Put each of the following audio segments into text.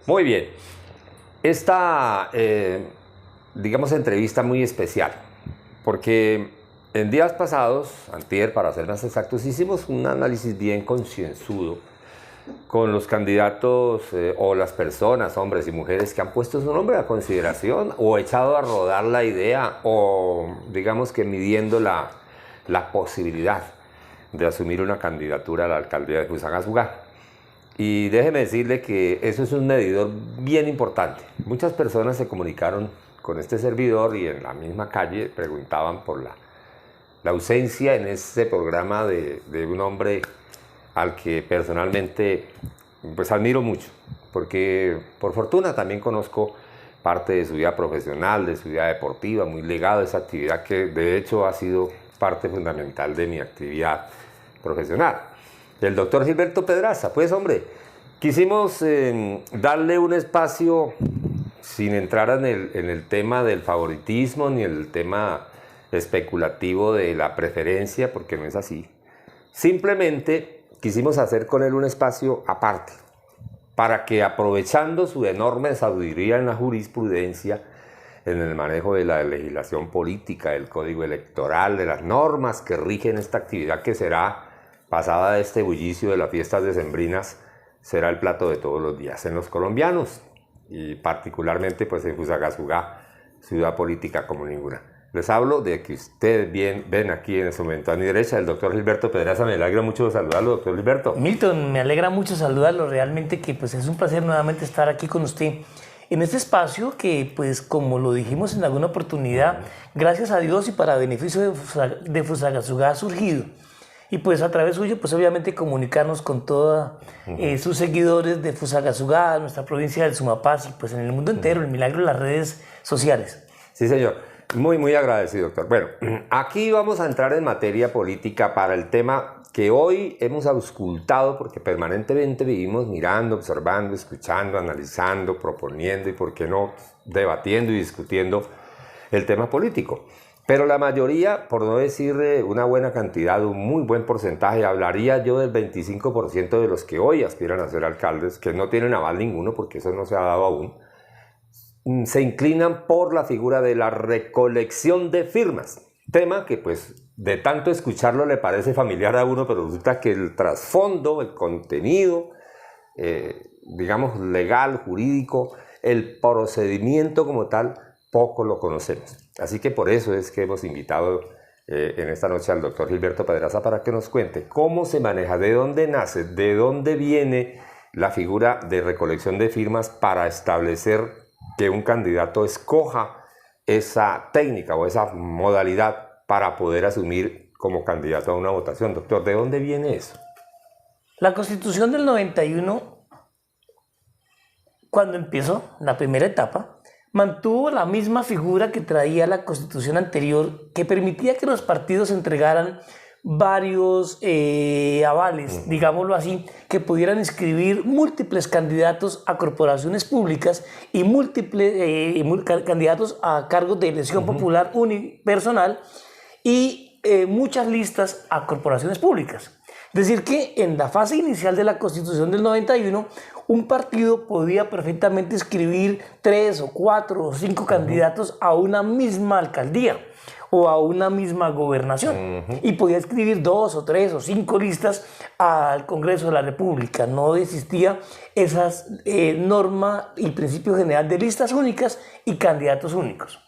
Muy bien. Esta, digamos, entrevista muy especial, porque en días pasados, antier para ser más exactos, hicimos un análisis bien concienzudo con los candidatos o las personas, hombres y mujeres, que han puesto su nombre a consideración o echado a rodar la idea o, digamos que midiendo la posibilidad de asumir una candidatura a la alcaldía de Fusagasugá. Y déjeme decirle que eso es un medidor bien importante. Muchas personas se comunicaron con este servidor y en la misma calle preguntaban por la ausencia en ese programa de un hombre al que personalmente pues admiro mucho, porque por fortuna también conozco parte de su vida profesional, de su vida deportiva, muy ligado a esa actividad que de hecho ha sido parte fundamental de mi actividad profesional. El doctor Gilberto Pedraza. Pues hombre, quisimos darle un espacio sin entrar en el tema del favoritismo ni el tema especulativo de la preferencia, porque no es así. Simplemente quisimos hacer con él un espacio aparte, para que aprovechando su enorme sabiduría en la jurisprudencia, en el manejo de la legislación política, del código electoral, de las normas que rigen esta actividad que será, pasada de este bullicio de las fiestas decembrinas, será el plato de todos los días en los colombianos y particularmente pues en Fusagasugá, ciudad política como ninguna. Les hablo de que ustedes ven aquí en este momento a mi derecha el doctor Gilberto Pedraza. Me alegra mucho saludarlo, doctor Gilberto. Milton, me alegra mucho saludarlo, realmente que pues es un placer nuevamente estar aquí con usted en este espacio que pues como lo dijimos en alguna oportunidad, gracias a Dios y para beneficio de Fusagasugá ha surgido. Y pues a través suyo, pues obviamente comunicarnos con todos sus seguidores de Fusagasugá, nuestra provincia del Sumapaz y pues en el mundo entero, el milagro de las redes sociales. Sí, señor. Muy agradecido, doctor. Bueno, aquí vamos a entrar en materia política para el tema que hoy hemos auscultado, porque permanentemente vivimos mirando, observando, escuchando, analizando, proponiendo y, por qué no, debatiendo y discutiendo el tema político. Pero la mayoría, por no decir una buena cantidad, un muy buen porcentaje, hablaría yo del 25% de los que hoy aspiran a ser alcaldes, que no tienen aval ninguno porque eso no se ha dado aún, se inclinan por la figura de la recolección de firmas. Tema que pues de tanto escucharlo le parece familiar a uno, pero resulta que el trasfondo, el contenido, digamos legal, jurídico, el procedimiento como tal, poco lo conocemos. Así que por eso es que hemos invitado en esta noche al doctor Gilberto Pedraza para que nos cuente cómo se maneja, de dónde nace, de dónde viene la figura de recolección de firmas para establecer que un candidato escoja esa técnica o esa modalidad para poder asumir como candidato a una votación. Doctor, ¿de dónde viene eso? La Constitución del 91, cuando empezó la primera etapa, mantuvo la misma figura que traía la Constitución anterior, que permitía que los partidos entregaran varios avales, digámoslo así, que pudieran inscribir múltiples candidatos a corporaciones públicas y múltiples candidatos a cargos de elección popular unipersonal y muchas listas a corporaciones públicas. Es decir, que en la fase inicial de la Constitución del 91, un partido podía perfectamente inscribir 3 o 4 o 5 candidatos a una misma alcaldía o a una misma gobernación. Y podía escribir 2 o 3 o 5 listas al Congreso de la República. No existía esa norma y principio general de listas únicas y candidatos únicos.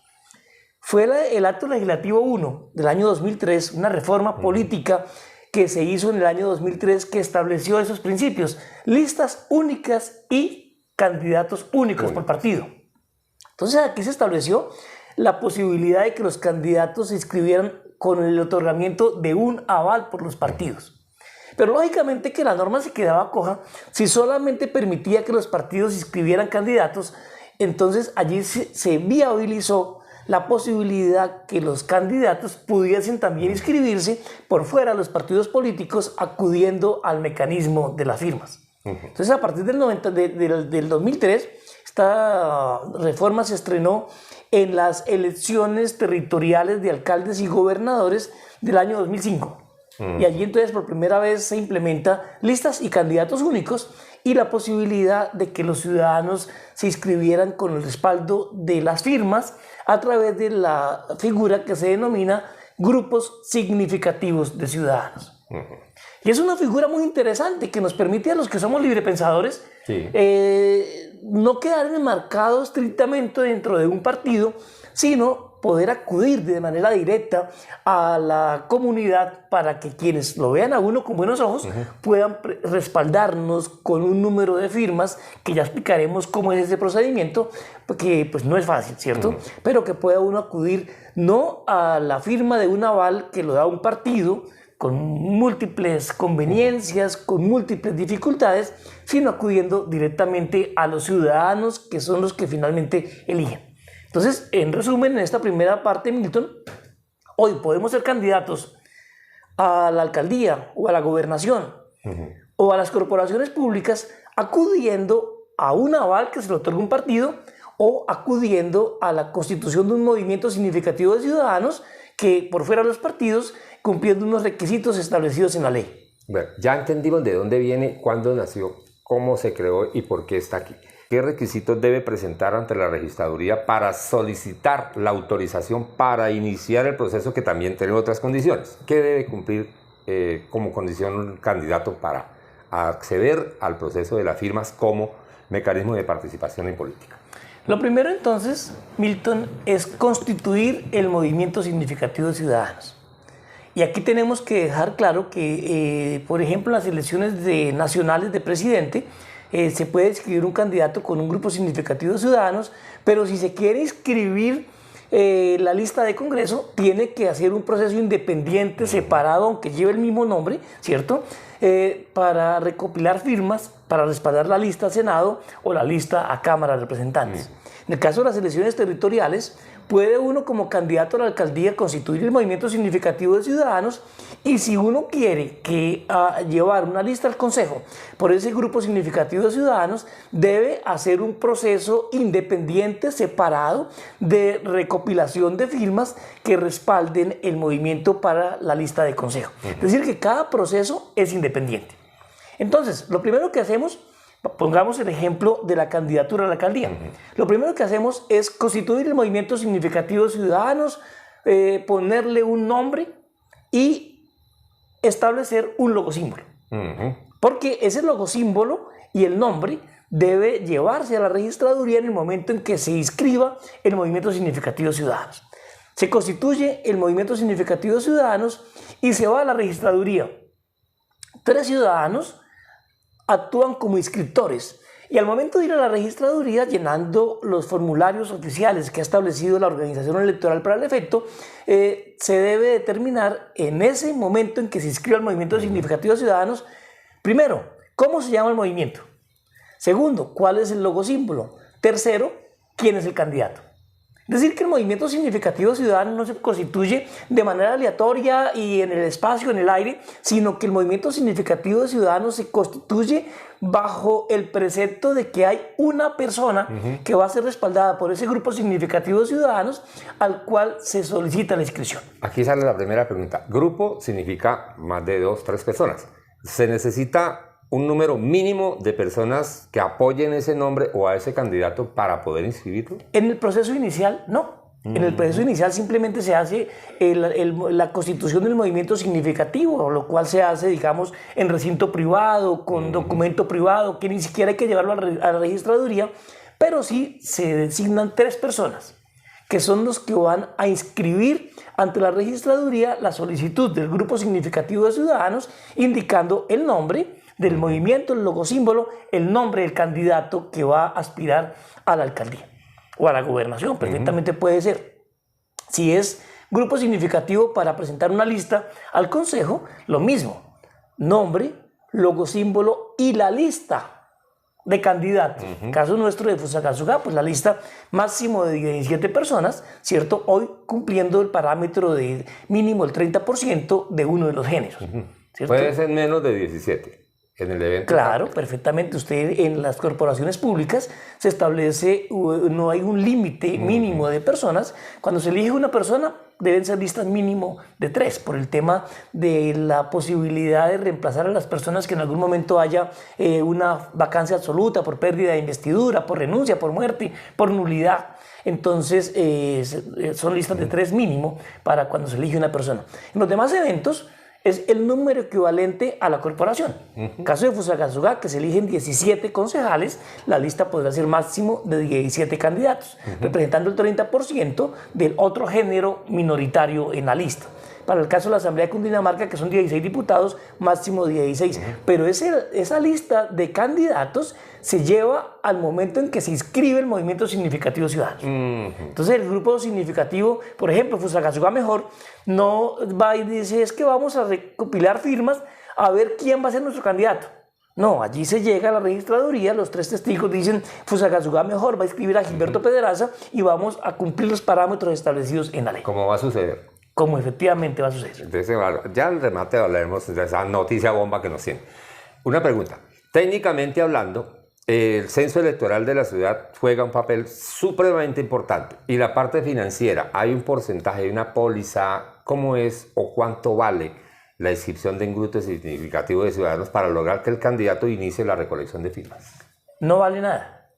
Fue el acto legislativo 1 del año 2003, una reforma política que se hizo en el año 2003 que estableció esos principios, listas únicas y candidatos únicos por partido. Entonces aquí se estableció la posibilidad de que los candidatos se inscribieran con el otorgamiento de un aval por los partidos. Pero lógicamente que la norma se quedaba coja si solamente permitía que los partidos inscribieran candidatos, entonces allí se viabilizó la posibilidad que los candidatos pudiesen también inscribirse por fuera de los partidos políticos acudiendo al mecanismo de las firmas. Entonces a partir del 2003 esta reforma se estrenó en las elecciones territoriales de alcaldes y gobernadores del año 2005. Y allí entonces por primera vez se implementa listas y candidatos únicos y la posibilidad de que los ciudadanos se inscribieran con el respaldo de las firmas a través de la figura que se denomina grupos significativos de ciudadanos. Y es una figura muy interesante que nos permite a los que somos librepensadores no quedar enmarcados estrictamente dentro de un partido, sino poder acudir de manera directa a la comunidad para que quienes lo vean a uno con buenos ojos puedan respaldarnos con un número de firmas, que ya explicaremos cómo es ese procedimiento, porque pues no es fácil, ¿cierto? Pero que pueda uno acudir no a la firma de un aval que lo da un partido, con múltiples conveniencias, con múltiples dificultades, sino acudiendo directamente a los ciudadanos que son los que finalmente eligen. Entonces, en resumen, en esta primera parte, Milton, hoy podemos ser candidatos a la alcaldía o a la gobernación o a las corporaciones públicas acudiendo a un aval que se le otorga un partido o acudiendo a la constitución de un movimiento significativo de ciudadanos que por fuera de los partidos, cumpliendo unos requisitos establecidos en la ley. Bueno, ya entendimos de dónde viene, cuándo nació, cómo se creó y por qué está aquí. ¿Qué requisitos debe presentar ante la registraduría para solicitar la autorización para iniciar el proceso, que también tiene otras condiciones? ¿Qué debe cumplir como condición un candidato para acceder al proceso de las firmas como mecanismo de participación en política? Lo primero entonces, Milton, es constituir el movimiento significativo de ciudadanos. Y aquí tenemos que dejar claro que, por ejemplo, en las elecciones nacionales de presidente, se puede inscribir un candidato con un grupo significativo de ciudadanos, pero si se quiere inscribir la lista de Congreso, tiene que hacer un proceso independiente, separado, aunque lleve el mismo nombre, ¿cierto? Para recopilar firmas, para respaldar la lista a Senado o la lista a Cámara de Representantes. En el caso de las elecciones territoriales, puede uno como candidato a la alcaldía constituir el movimiento significativo de ciudadanos, y si uno quiere llevar una lista al Consejo por ese grupo significativo de ciudadanos, debe hacer un proceso independiente, separado, de recopilación de firmas que respalden el movimiento para la lista de Consejo. Es decir, que cada proceso es independiente. Entonces, lo primero que hacemos, pongamos el ejemplo de la candidatura a la alcaldía. Lo primero que hacemos es constituir el movimiento significativo de ciudadanos, ponerle un nombre y establecer un logosímbolo. Porque ese logosímbolo y el nombre debe llevarse a la registraduría en el momento en que se inscriba el movimiento significativo de ciudadanos. Se constituye el movimiento significativo de ciudadanos y se va a la registraduría. 3 ciudadanos actúan como inscriptores y al momento de ir a la registraduría, llenando los formularios oficiales que ha establecido la organización electoral para el efecto, se debe determinar en ese momento en que se inscriba el movimiento significativo de ciudadanos, primero, ¿cómo se llama el movimiento? Segundo, ¿cuál es el logosímbolo? Tercero, ¿quién es el candidato? Es decir, que el movimiento significativo ciudadano no se constituye de manera aleatoria y en el espacio, en el aire, sino que el movimiento significativo de ciudadanos se constituye bajo el precepto de que hay una persona que va a ser respaldada por ese grupo significativo de ciudadanos al cual se solicita la inscripción. Aquí sale la primera pregunta. Grupo significa más de 2, 3 personas. ¿Se necesita un número mínimo de personas que apoyen ese nombre o a ese candidato para poder inscribirlo? En el proceso inicial, no. En el proceso inicial simplemente se hace la constitución del movimiento significativo, lo cual se hace, digamos, en recinto privado, con documento privado, que ni siquiera hay que llevarlo a la registraduría, pero sí se designan 3 personas, que son los que van a inscribir ante la registraduría la solicitud del grupo significativo de ciudadanos, indicando el nombre del movimiento, el logosímbolo, el nombre del candidato que va a aspirar a la alcaldía o a la gobernación, perfectamente puede ser. Si es grupo significativo para presentar una lista al consejo, lo mismo, nombre, logosímbolo y la lista de candidatos. Caso nuestro de Fusagasugá, pues la lista máximo de 17 personas, ¿cierto? Hoy cumpliendo el parámetro de mínimo el 30% de uno de los géneros. ¿Cierto? Puede ser menos de 17. en el evento. Claro, perfectamente. Usted en las corporaciones públicas se establece, no hay un límite mínimo de personas. Cuando se elige una persona, deben ser listas mínimo de 3, por el tema de la posibilidad de reemplazar a las personas que en algún momento haya una vacancia absoluta por pérdida de investidura, por renuncia, por muerte, por nulidad. Entonces, son listas de 3 mínimo para cuando se elige una persona. En los demás eventos, es el número equivalente a la corporación. En caso de Fusagasugá, que se eligen 17 concejales, la lista podrá ser máximo de 17 candidatos, representando el 30% del otro género minoritario en la lista. Para el caso de la Asamblea de Cundinamarca, que son 16 diputados, máximo 16. Pero esa lista de candidatos se lleva al momento en que se inscribe el Movimiento Significativo Ciudadano. Entonces, el grupo significativo, por ejemplo, Fusagasugá Mejor, no va y dice, es que vamos a recopilar firmas a ver quién va a ser nuestro candidato. No, allí se llega a la registraduría, los 3 testigos dicen, Fusagasugá Mejor va a inscribir a Gilberto Pedraza y vamos a cumplir los parámetros establecidos en la ley. ¿Cómo va a suceder? Como efectivamente va a suceder. Entonces, ya al remate hablaremos de esa noticia bomba que nos tiene. Una pregunta. Técnicamente hablando, el censo electoral de la ciudad juega un papel supremamente importante. Y la parte financiera, ¿hay un porcentaje, hay una póliza? ¿Cómo es o cuánto vale la inscripción de un grupo significativo de ciudadanos para lograr que el candidato inicie la recolección de firmas? No vale nada.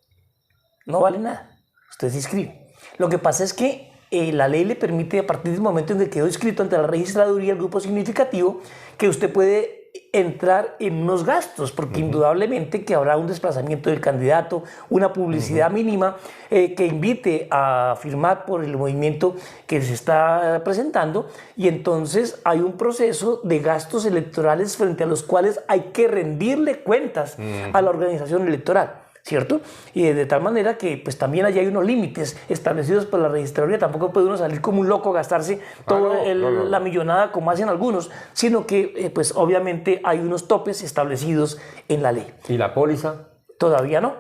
No vale nada. Usted se inscribe. Lo que pasa es que la ley le permite, a partir del momento en que quedó inscrito ante la registraduría el grupo significativo, que usted puede entrar en unos gastos, porque indudablemente que habrá un desplazamiento del candidato, una publicidad mínima que invite a firmar por el movimiento que se está presentando, y entonces hay un proceso de gastos electorales frente a los cuales hay que rendirle cuentas a la organización electoral, ¿cierto? Y de tal manera que pues también allí hay unos límites establecidos por la registraduría. Tampoco puede uno salir como un loco a gastarse toda la millonada como hacen algunos, sino que pues obviamente hay unos topes establecidos en la ley. ¿Y la póliza? Todavía no,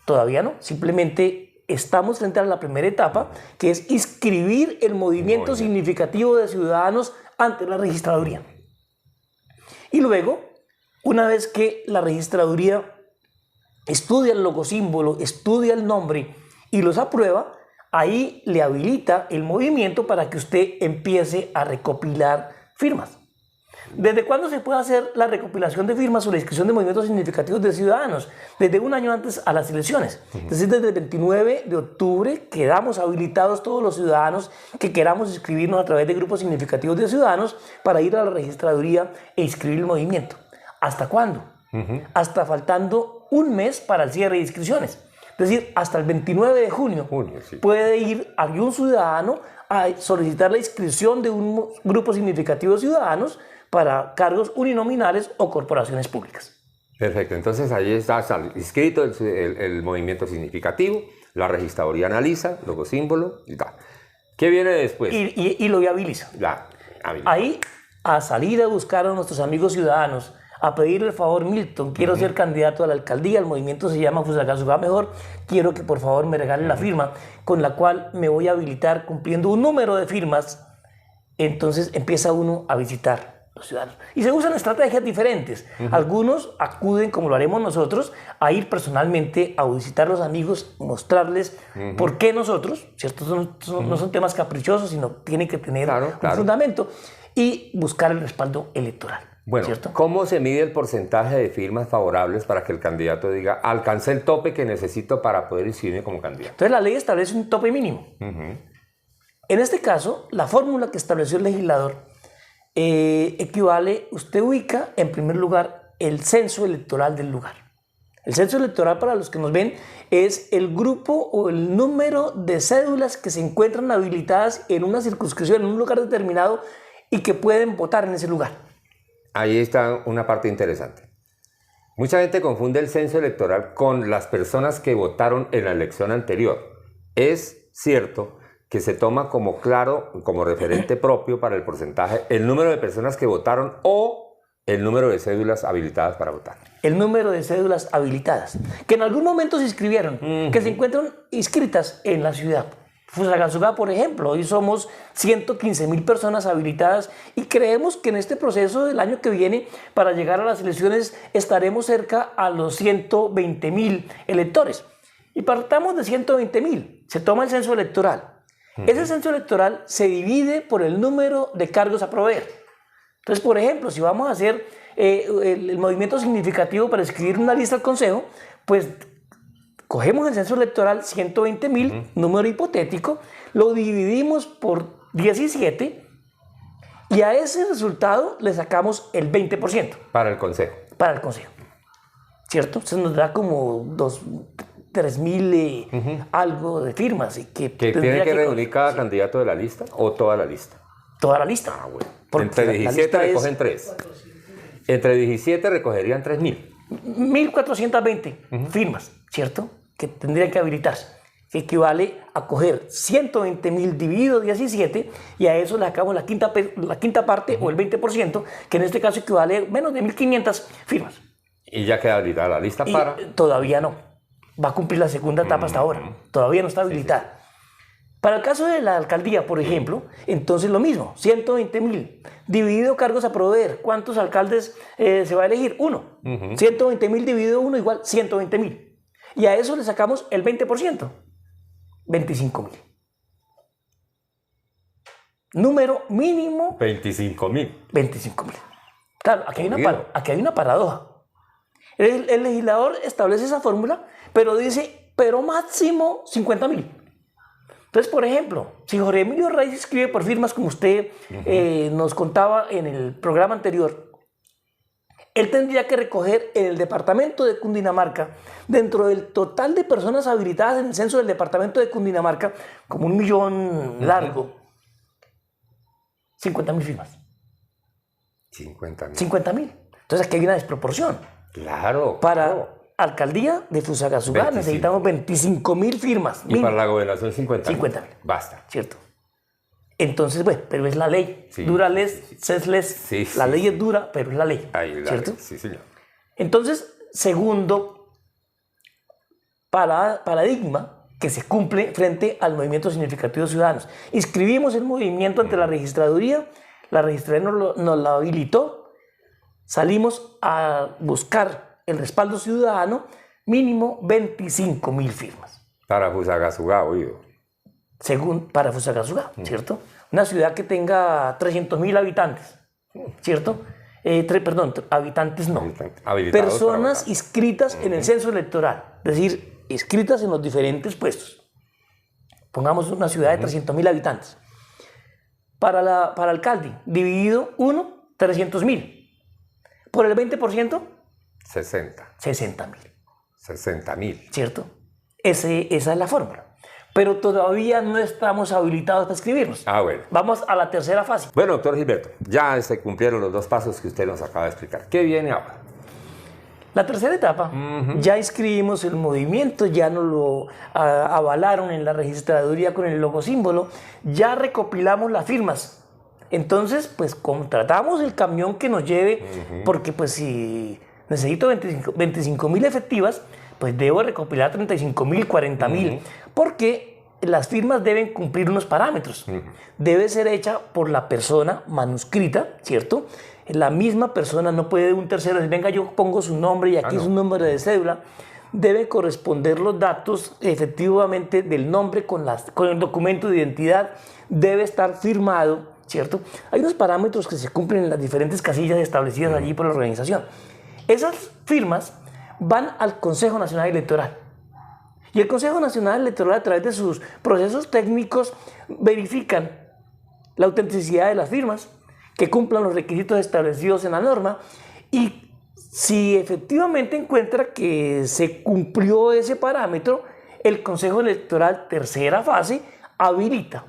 todavía no. Simplemente estamos frente a la primera etapa, que es inscribir el movimiento significativo de ciudadanos ante la registraduría. Y luego, una vez que la registraduría estudia el logosímbolo, estudia el nombre y los aprueba, ahí le habilita el movimiento para que usted empiece a recopilar firmas. ¿Desde cuándo se puede hacer la recopilación de firmas o la inscripción de movimientos significativos de ciudadanos? Desde un año antes a las elecciones. Entonces, desde el 29 de octubre quedamos habilitados todos los ciudadanos que queramos inscribirnos a través de grupos significativos de ciudadanos para ir a la registraduría e inscribir el movimiento. ¿Hasta cuándo? Hasta faltando un mes para el cierre de inscripciones. Es decir, hasta el 29 de junio puede ir algún ciudadano a solicitar la inscripción de un grupo significativo de ciudadanos para cargos uninominales o corporaciones públicas. Perfecto, entonces ahí está inscrito el movimiento significativo, la registraduría analiza, logo símbolo y tal. ¿Qué viene después? Y lo viabiliza. Ahí, a salir a buscar a nuestros amigos ciudadanos, a pedirle el favor, Milton, quiero ser candidato a la alcaldía, el movimiento se llama Fusagasugá Mejor, quiero que por favor me regalen la firma con la cual me voy a habilitar cumpliendo un número de firmas. Entonces empieza uno a visitar los ciudadanos. Y se usan estrategias diferentes. Algunos acuden, como lo haremos nosotros, a ir personalmente a visitar a los amigos, mostrarles por qué nosotros, ¿cierto? No son temas caprichosos, sino tienen que tener un fundamento, y buscar el respaldo electoral. Bueno, ¿cierto? ¿Cómo se mide el porcentaje de firmas favorables para que el candidato diga, alcancé el tope que necesito para poder inscribirme como candidato? Entonces la ley establece un tope mínimo. En este caso, la fórmula que estableció el legislador equivale, usted ubica en primer lugar el censo electoral del lugar. El censo electoral, para los que nos ven, es el grupo o el número de cédulas que se encuentran habilitadas en una circunscripción, en un lugar determinado, y que pueden votar en ese lugar. Ahí está una parte interesante. Mucha gente confunde el censo electoral con las personas que votaron en la elección anterior. Es cierto que se toma como claro, como referente propio para el porcentaje, el número de personas que votaron o el número de cédulas habilitadas para votar. El número de cédulas habilitadas, que en algún momento se inscribieron, que se encuentran inscritas en la ciudad. Fusagasugá, por ejemplo, hoy somos 115.000 personas habilitadas y creemos que en este proceso del año que viene, para llegar a las elecciones, estaremos cerca a los 120.000 electores. Y partamos de 120.000, se toma el censo electoral. Ese censo electoral se divide por el número de cargos a proveer. Entonces, por ejemplo, si vamos a hacer el movimiento significativo para escribir una lista al Consejo, pues cogemos el censo electoral 120.000, número hipotético, lo dividimos por 17 y a ese resultado le sacamos el 20%. Para el Consejo. Para el Consejo. ¿Cierto? Entonces nos da como 3.000 algo de firmas. Y que tiene que reunir cada candidato de la lista o toda la lista. Toda la lista. Ah, bueno. Entre 17 recogen 3. Entre 17 recogerían 3.000. 1.420 firmas, ¿cierto? Que tendrían que habilitarse, que equivale a coger 120.000 dividido 17 y a eso le sacamos la quinta parte o el 20%, que en este caso equivale a menos de 1.500 firmas. Y ya queda habilitada la lista para... Todavía no. Va a cumplir la segunda etapa hasta ahora. Todavía no está habilitada. Para el caso de la alcaldía, por ejemplo, entonces lo mismo, 120.000, dividido cargos a proveer. ¿Cuántos alcaldes se va a elegir? 1. 120.000 dividido 1 igual 120.000. Y a eso le sacamos el 20%, 25.000. Número mínimo. 25.000. 25.000. Claro, aquí hay una paradoja. El legislador establece esa fórmula, pero dice, pero máximo 50.000. Entonces, por ejemplo, si Jorge Emilio Reyes escribe por firmas, como usted nos contaba en el programa anterior, él tendría que recoger en el departamento de Cundinamarca, dentro del total de personas habilitadas en el censo del departamento de Cundinamarca, como 1 millón largo, 50.000 firmas. 50.000. 50.000. Entonces aquí hay una desproporción. Claro. Para alcaldía de Fusagasugá necesitamos 25.000 firmas. Y para la gobernación 50.000. 50.000. Basta. ¿Cierto? Entonces, bueno, pero es la ley. Sí, dura les, sí. ses les. Sí, la sí, ley sí. es dura, pero es la ley. Ahí, ¿cierto? Sí, señor. Entonces, segundo paradigma que se cumple frente al movimiento significativo de ciudadanos. Inscribimos el movimiento ante la registraduría nos la habilitó, salimos a buscar el respaldo ciudadano, mínimo 25.000 firmas. Para Fusagasugá, oído. Para Fusagasugá, ¿cierto? Una ciudad que tenga 300.000 habitantes, ¿cierto? Habitantes no. Personas inscritas en el censo electoral, es decir, inscritas en los diferentes puestos. Pongamos una ciudad de 300.000 habitantes. Para alcalde, dividido 1, 300.000. Por el 20%, 60.000. 60.000. ¿Cierto? Esa es la fórmula. Pero todavía no estamos habilitados para escribirnos. Ah, bueno. Vamos a la tercera fase. Bueno, doctor Gilberto, ya se cumplieron los 2 pasos que usted nos acaba de explicar. ¿Qué viene ahora? La tercera etapa, ya inscribimos el movimiento, ya nos lo avalaron en la registraduría con el logo símbolo, ya recopilamos las firmas. Entonces, pues contratamos el camión que nos lleve, porque pues si necesito 25.000 efectivas, pues debo recopilar 35.000, 40.000, porque las firmas deben cumplir unos parámetros. Debe ser hecha por la persona manuscrita, ¿cierto? La misma persona, no puede un tercero decir, venga, yo pongo su nombre y aquí es un número de cédula. Debe corresponder los datos efectivamente del nombre con el documento de identidad. Debe estar firmado, ¿cierto? Hay unos parámetros que se cumplen en las diferentes casillas establecidas allí por la organización. Esas firmas van al Consejo Nacional Electoral. Y el Consejo Nacional Electoral, a través de sus procesos técnicos, verifican la autenticidad de las firmas, que cumplan los requisitos establecidos en la norma, y si efectivamente encuentra que se cumplió ese parámetro, el Consejo Electoral, tercera fase, habilita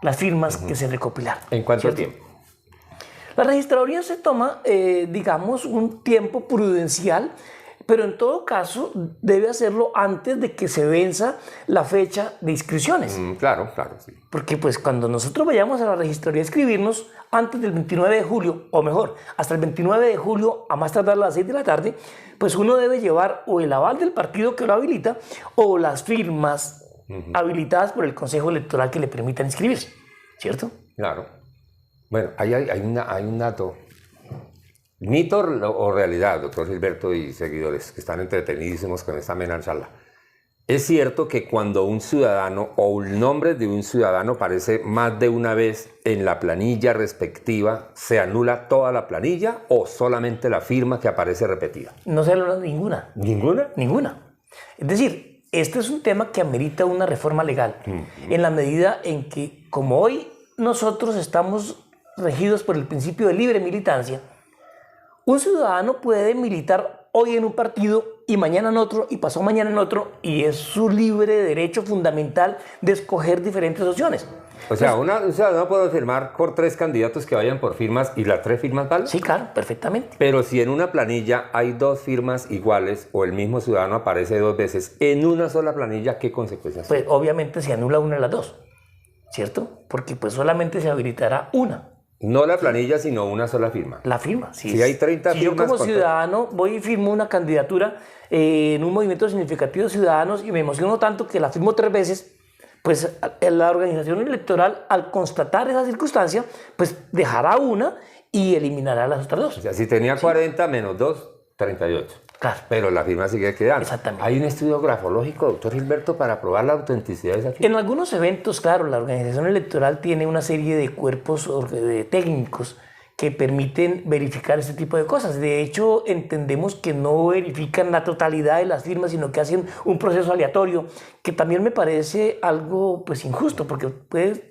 las firmas que se recopilaron. ¿En cuánto tiempo? La registraduría se toma, digamos, un tiempo prudencial, pero en todo caso debe hacerlo antes de que se venza la fecha de inscripciones. Claro, sí. Porque pues cuando nosotros vayamos a la registraduría a inscribirnos antes del 29 de julio, o mejor, hasta el 29 de julio, a más tardar a las 6 de la tarde, pues uno debe llevar o el aval del partido que lo habilita o las firmas habilitadas por el Consejo Electoral que le permitan inscribirse, ¿cierto? Claro. Bueno, hay un dato. ¿Mito o realidad, doctor Gilberto y seguidores que están entretenidísimos con esta amena charla? Es cierto que cuando un ciudadano o el nombre de un ciudadano aparece más de una vez en la planilla respectiva, ¿se anula toda la planilla o solamente la firma que aparece repetida? No se anula ninguna. ¿Ninguna? Ninguna. Es decir, este es un tema que amerita una reforma legal, en la medida en que, como hoy nosotros estamos regidos por el principio de libre militancia, un ciudadano puede militar hoy en un partido y mañana en otro y pasado mañana en otro, y es su libre derecho fundamental de escoger diferentes opciones. O sea, un ciudadano puede firmar por 3 candidatos que vayan por firmas y las 3 firmas valen. Sí, claro, perfectamente. Pero si en una planilla hay 2 firmas iguales o el mismo ciudadano aparece 2 veces en una sola planilla, ¿qué consecuencias Pues tiene? obviamente se anula una de las dos, ¿cierto? Porque pues solamente se habilitará una. No la planilla, sino una sola firma. La firma, sí. Si hay 30 si yo firmas, como ¿cuántas? ciudadano voy y firmo una candidatura en un movimiento significativo de ciudadanos y me emociono tanto que la firmo 3 veces, pues la organización electoral, al constatar esa circunstancia, pues dejará una y eliminará las otras 2. O sea, si tenía 40 menos 2, 38. Claro. Pero la firma sigue quedando. Exactamente. ¿Hay un estudio grafológico, doctor Gilberto, para probar la autenticidad de esa firma? En algunos eventos, claro, la organización electoral tiene una serie de cuerpos técnicos que permiten verificar este tipo de cosas. De hecho, entendemos que no verifican la totalidad de las firmas, sino que hacen un proceso aleatorio, que también me parece algo pues injusto, porque puede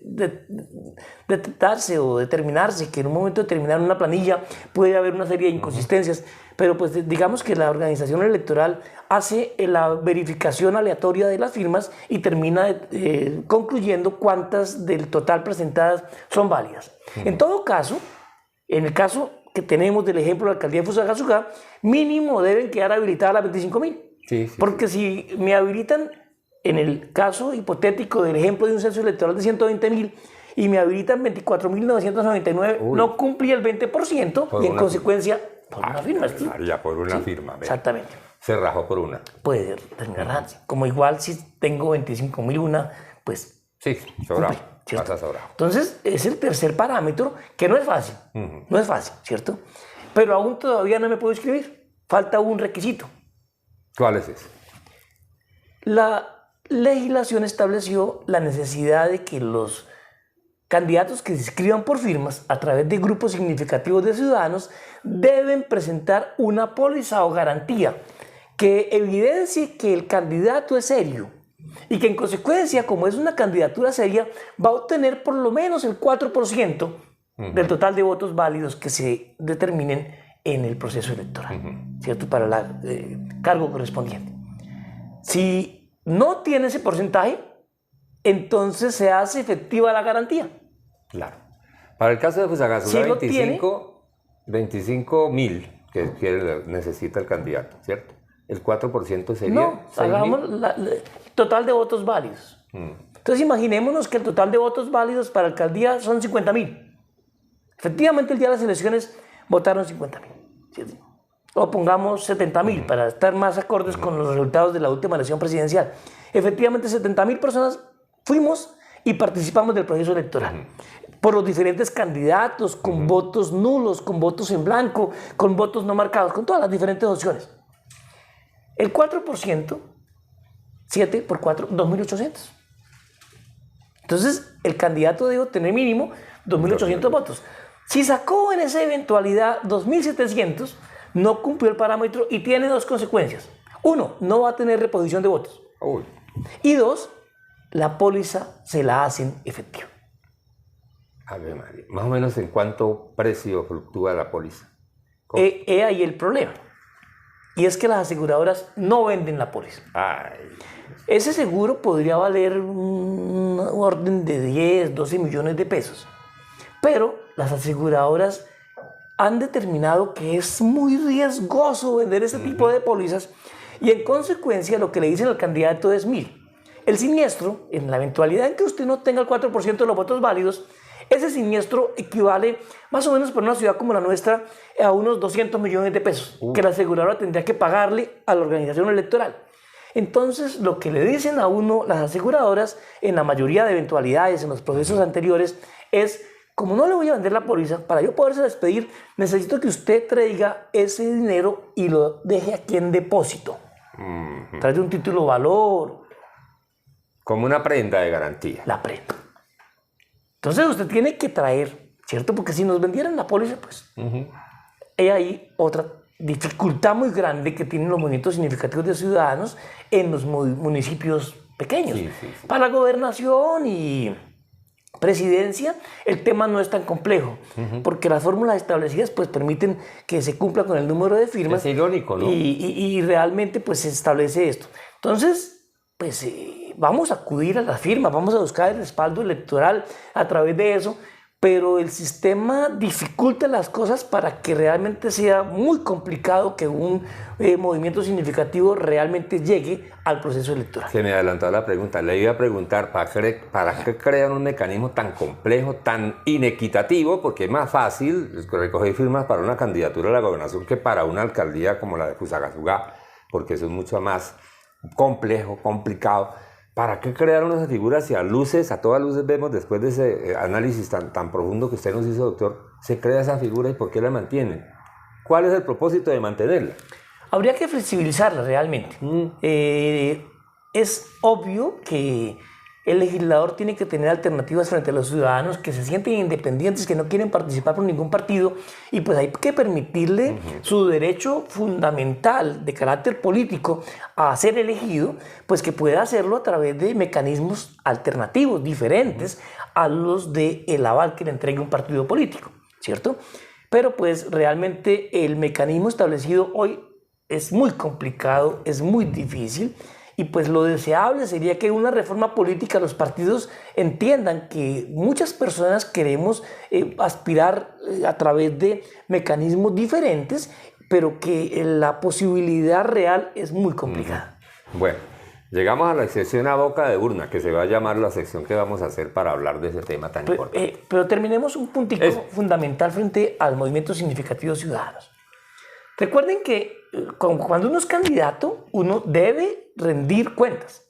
detectarse o determinarse que en un momento determinado en una planilla puede haber una serie de inconsistencias, pero pues digamos que la organización electoral hace la verificación aleatoria de las firmas y termina concluyendo cuántas del total presentadas son válidas. En todo caso, en el caso que tenemos del ejemplo de la alcaldía de Fusagasugá, mínimo deben quedar habilitadas las 25.000. Sí, Porque si me habilitan, en el caso hipotético del ejemplo de un censo electoral de 120.000 y me habilitan 24.999, no cumplí el 20% y en consecuencia, por una firma. Ya por una firma. Ve. Exactamente. Se rajó por una. Puede terminar. Como igual si tengo 25.001, pues Sí, sobrado. ¿cierto? Pasa sobrado. Entonces, es el tercer parámetro que no es fácil. No es fácil, ¿cierto? Pero aún todavía no me puedo inscribir. Falta un requisito. ¿Cuál es ese? La legislación estableció la necesidad de que los candidatos que se inscriban por firmas a través de grupos significativos de ciudadanos deben presentar una póliza o garantía que evidencie que el candidato es serio y que en consecuencia, como es una candidatura seria, va a obtener por lo menos el 4% del total de votos válidos que se determinen en el proceso electoral, ¿cierto? Para el cargo correspondiente. Si no tiene ese porcentaje, entonces se hace efectiva la garantía. Claro. Para el caso de Fusagasugá, Si 25.000 que necesita el candidato, ¿cierto? El 4% sería. No, 6.000. hagamos el total de votos válidos. Entonces imaginémonos que el total de votos válidos para alcaldía son 50.000. Efectivamente, el día de las elecciones votaron 50.000. ¿Cierto? O pongamos 70.000 para estar más acordes con los resultados de la última elección presidencial. Efectivamente, 70.000 personas fuimos y participamos del proceso electoral. Por los diferentes candidatos, con votos nulos, con votos en blanco, con votos no marcados, con todas las diferentes opciones. El 4%, 7 por 4, 2.800. Entonces, el candidato debe tener mínimo 2.800 votos. Si sacó en esa eventualidad 2.700, no cumplió el parámetro y tiene 2 consecuencias. 1, no va a tener reposición de votos. Uy. Y 2, la póliza se la hacen efectiva. A ver, María, más o menos en cuánto precio fluctúa la póliza. He ahí el problema. Y es que las aseguradoras no venden la póliza. Ay. Ese seguro podría valer un orden de 10, 12 millones de pesos. Pero las aseguradoras han determinado que es muy riesgoso vender ese tipo de pólizas y en consecuencia lo que le dicen al candidato es: mire, el siniestro, en la eventualidad en que usted no tenga el 4% de los votos válidos, ese siniestro equivale más o menos para una ciudad como la nuestra a unos 200 millones de pesos que la aseguradora tendría que pagarle a la organización electoral. Entonces, lo que le dicen a uno las aseguradoras, en la mayoría de eventualidades, en los procesos anteriores, es, como no le voy a vender la póliza, para yo poderse despedir, necesito que usted traiga ese dinero y lo deje aquí en depósito. Trae un título de valor. Como una prenda de garantía. La prenda. Entonces, usted tiene que traer, ¿cierto? Porque si nos vendieran la póliza, pues, hay ahí otra dificultad muy grande que tienen los movimientos significativos de ciudadanos en los municipios pequeños. Sí. Para la gobernación y presidencia, el tema no es tan complejo, porque las fórmulas establecidas pues permiten que se cumpla con el número de firmas. Es irónico, ¿no? Y realmente pues se establece esto. Entonces, pues vamos a acudir a las firmas, vamos a buscar el respaldo electoral a través de eso, pero el sistema dificulta las cosas para que realmente sea muy complicado que un movimiento significativo realmente llegue al proceso electoral. Se me adelantó la pregunta. Le iba a preguntar, ¿para qué crean un mecanismo tan complejo, tan inequitativo? Porque es más fácil recoger firmas para una candidatura a la gobernación que para una alcaldía como la de Fusagasugá, porque eso es mucho más complejo, complicado. ¿Para qué crear unas figuras si a todas luces vemos, después de ese análisis tan profundo que usted nos hizo, doctor, se crea esa figura y por qué la mantienen? ¿Cuál es el propósito de mantenerla? Habría que flexibilizarla realmente. Es obvio que el legislador tiene que tener alternativas frente a los ciudadanos que se sienten independientes, que no quieren participar por ningún partido, y pues hay que permitirle su derecho fundamental de carácter político a ser elegido, pues que pueda hacerlo a través de mecanismos alternativos, diferentes a los del aval que le entregue un partido político, ¿cierto? Pero pues realmente el mecanismo establecido hoy es muy complicado, es muy difícil. Y pues lo deseable sería que una reforma política los partidos entiendan que muchas personas queremos aspirar a través de mecanismos diferentes, pero que la posibilidad real es muy complicada. Bueno, llegamos a la sección a boca de urna, que se va a llamar la sección que vamos a hacer para hablar de ese tema tan importante. Pero terminemos un puntico fundamental frente al movimiento significativo de ciudadanos. Recuerden que cuando uno es candidato, uno debe rendir cuentas.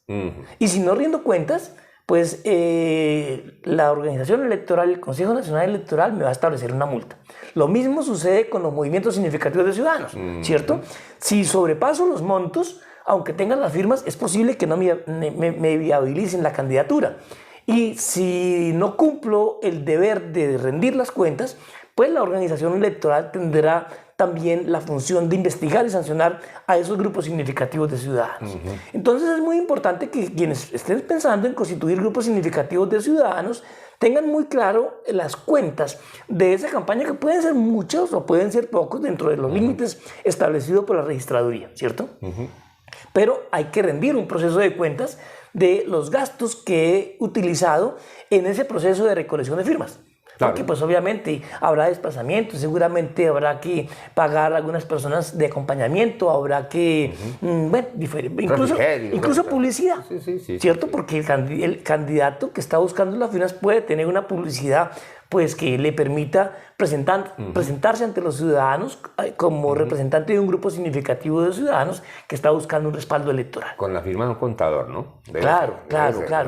Y si no rindo cuentas, pues la organización electoral, el Consejo Nacional Electoral, me va a establecer una multa. Lo mismo sucede con los movimientos significativos de ciudadanos, ¿cierto? Si sobrepaso los montos, aunque tengan las firmas, es posible que no me viabilicen la candidatura. Y si no cumplo el deber de rendir las cuentas, pues la organización electoral tendrá también la función de investigar y sancionar a esos grupos significativos de ciudadanos. Entonces es muy importante que quienes estén pensando en constituir grupos significativos de ciudadanos tengan muy claro las cuentas de esa campaña, que pueden ser muchos o pueden ser pocos dentro de los límites establecidos por la registraduría, ¿cierto? Pero hay que rendir un proceso de cuentas de los gastos que he utilizado en ese proceso de recolección de firmas. Claro. Porque pues obviamente habrá desplazamientos, seguramente habrá que pagar a algunas personas de acompañamiento, habrá que, incluso publicidad, ¿cierto? Porque el candidato que está buscando las firmas puede tener una publicidad pues que le permita presentarse ante los ciudadanos como representante de un grupo significativo de ciudadanos que está buscando un respaldo electoral. Con la firma de un contador, ¿no? Claro.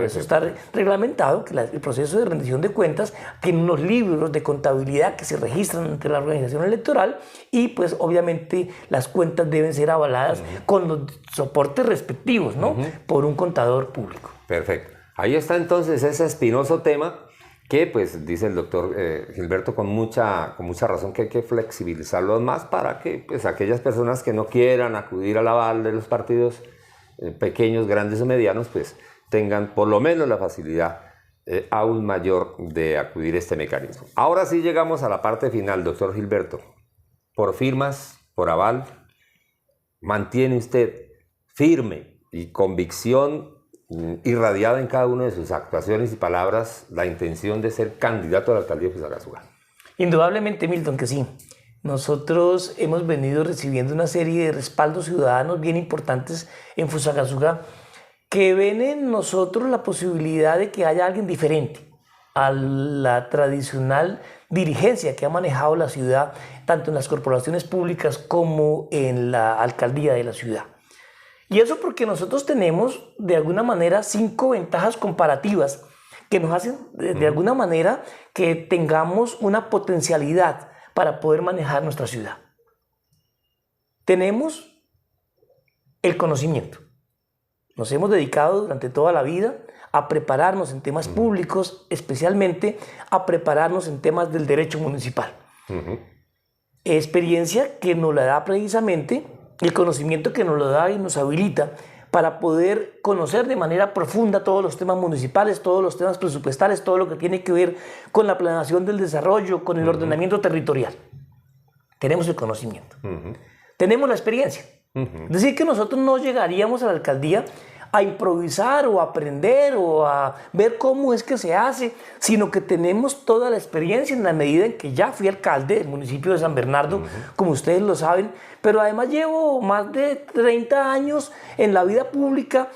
Eso está reglamentado, que el proceso de rendición de cuentas tiene unos libros de contabilidad que se registran ante la organización electoral y pues obviamente las cuentas deben ser avaladas con los soportes respectivos, ¿no? Por un contador público. Perfecto. Ahí está entonces ese espinoso tema que, pues, dice el doctor Gilberto con mucha razón, que hay que flexibilizarlo más para que, pues, aquellas personas que no quieran acudir al aval de los partidos pequeños, grandes o medianos, pues, tengan por lo menos la facilidad aún mayor de acudir a este mecanismo. Ahora sí llegamos a la parte final, doctor Gilberto. Por firmas, por aval, mantiene usted firme y convicción irradiada en cada una de sus actuaciones y palabras la intención de ser candidato a la alcaldía de Fusagasugá. Indudablemente, Milton, que sí. Nosotros hemos venido recibiendo una serie de respaldos ciudadanos bien importantes en Fusagasugá que ven en nosotros la posibilidad de que haya alguien diferente a la tradicional dirigencia que ha manejado la ciudad, tanto en las corporaciones públicas como en la alcaldía de la ciudad. Y eso porque nosotros tenemos, de alguna manera, 5 ventajas comparativas que nos hacen, de alguna manera, que tengamos una potencialidad para poder manejar nuestra ciudad. Tenemos el conocimiento. Nos hemos dedicado durante toda la vida a prepararnos en temas públicos, especialmente a prepararnos en temas del derecho municipal. Experiencia que nos la da precisamente el conocimiento que nos lo da y nos habilita para poder conocer de manera profunda todos los temas municipales, todos los temas presupuestales, todo lo que tiene que ver con la planeación del desarrollo, con el ordenamiento territorial. Tenemos el conocimiento. Tenemos la experiencia. Es decir, que nosotros no llegaríamos a la alcaldía a improvisar o a aprender o a ver cómo es que se hace, sino que tenemos toda la experiencia en la medida en que ya fui alcalde del municipio de San Bernardo, como ustedes lo saben, pero además llevo más de 30 años en la vida pública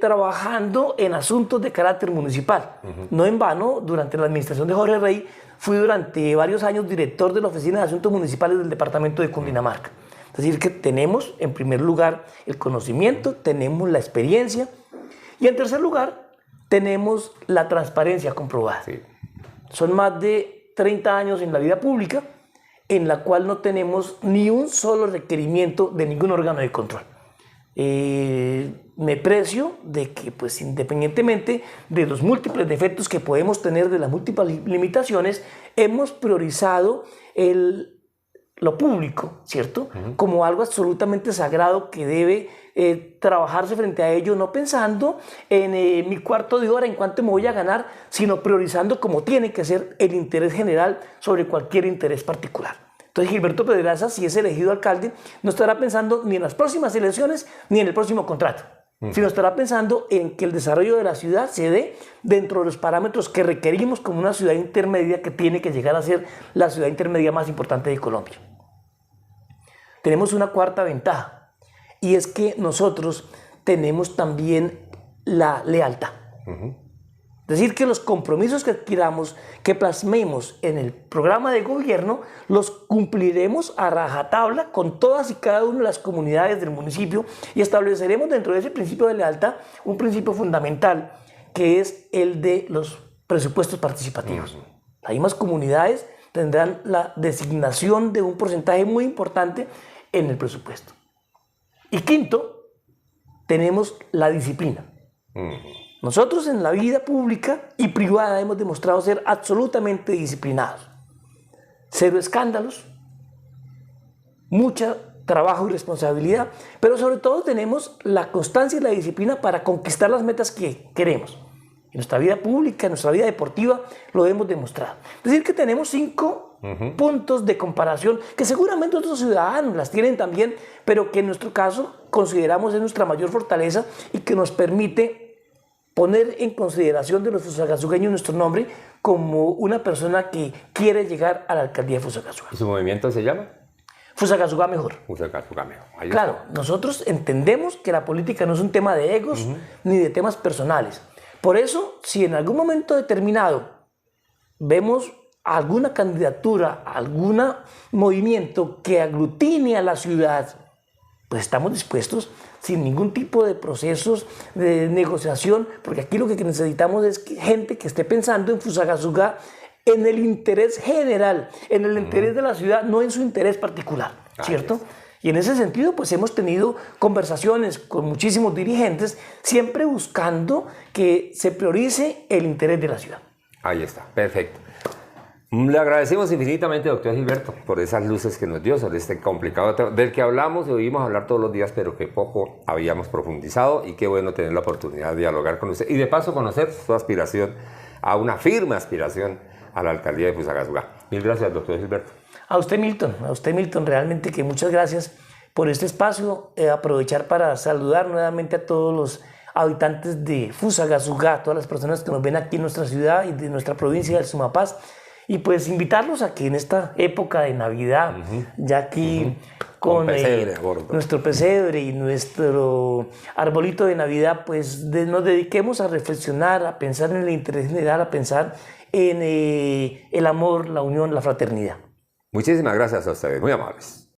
trabajando en asuntos de carácter municipal. No en vano, durante la administración de Jorge Rey, fui durante varios años director de la Oficina de Asuntos Municipales del departamento de Cundinamarca. Es decir, que tenemos, en primer lugar, el conocimiento, tenemos la experiencia y, en tercer lugar, tenemos la transparencia comprobada. Sí. Son más de 30 años en la vida pública en la cual no tenemos ni un solo requerimiento de ningún órgano de control. Me precio de que, pues, independientemente de los múltiples defectos que podemos tener, de las múltiples limitaciones, hemos priorizado lo público, ¿cierto? Como algo absolutamente sagrado que debe trabajarse frente a ello, no pensando en mi cuarto de hora, en cuánto me voy a ganar, sino priorizando como tiene que ser el interés general sobre cualquier interés particular. Entonces Gilberto Pedraza, si es elegido alcalde, no estará pensando ni en las próximas elecciones ni en el próximo contrato, sino estará pensando en que el desarrollo de la ciudad se dé dentro de los parámetros que requerimos como una ciudad intermedia que tiene que llegar a ser la ciudad intermedia más importante de Colombia. Tenemos una cuarta ventaja, y es que nosotros tenemos también la lealtad. Es decir, que los compromisos que adquiramos, que plasmemos en el programa de gobierno, los cumpliremos a rajatabla con todas y cada una de las comunidades del municipio y estableceremos dentro de ese principio de lealtad un principio fundamental, que es el de los presupuestos participativos. Las mismas comunidades tendrán la designación de un porcentaje muy importante en el presupuesto. Y quinto, tenemos la disciplina. Nosotros en la vida pública y privada hemos demostrado ser absolutamente disciplinados. Cero escándalos, mucho trabajo y responsabilidad, pero sobre todo tenemos la constancia y la disciplina para conquistar las metas que queremos. En nuestra vida pública, en nuestra vida deportiva, lo hemos demostrado. Es decir, que tenemos 5 puntos de comparación que seguramente otros ciudadanos las tienen también, pero que en nuestro caso consideramos es nuestra mayor fortaleza y que nos permite poner en consideración de los fusagasugueños nuestro nombre como una persona que quiere llegar a la alcaldía de Fusagasugá. ¿Y su movimiento se llama? Fusagasugá Mejor. Fusagasugá Mejor. Ahí claro, está. Nosotros entendemos que la política no es un tema de egos ni de temas personales. Por eso, si en algún momento determinado vemos alguna candidatura, algún movimiento que aglutine a la ciudad, pues estamos dispuestos sin ningún tipo de procesos de negociación, porque aquí lo que necesitamos es gente que esté pensando en Fusagasugá en el interés general, en el interés de la ciudad, no en su interés particular, ¿cierto? Y en ese sentido, pues hemos tenido conversaciones con muchísimos dirigentes, siempre buscando que se priorice el interés de la ciudad. Ahí está, perfecto. Le agradecemos infinitamente, doctor Gilberto, por esas luces que nos dio sobre este complicado tema, del que hablamos y oímos hablar todos los días, pero que poco habíamos profundizado, y qué bueno tener la oportunidad de dialogar con usted y de paso conocer su aspiración a una firme aspiración a la alcaldía de Fusagasugá. Mil gracias, doctor Gilberto. A usted, Milton, realmente que muchas gracias por este espacio. Aprovechar para saludar nuevamente a todos los habitantes de Fusagasugá, todas las personas que nos ven aquí en nuestra ciudad y de nuestra provincia del Sumapaz. Y pues invitarlos a que en esta época de Navidad, ya aquí con nuestro pesebre y nuestro arbolito de Navidad, pues nos dediquemos a reflexionar, a pensar en el interés general, a pensar en el amor, la unión, la fraternidad. Muchísimas gracias a ustedes, muy amables.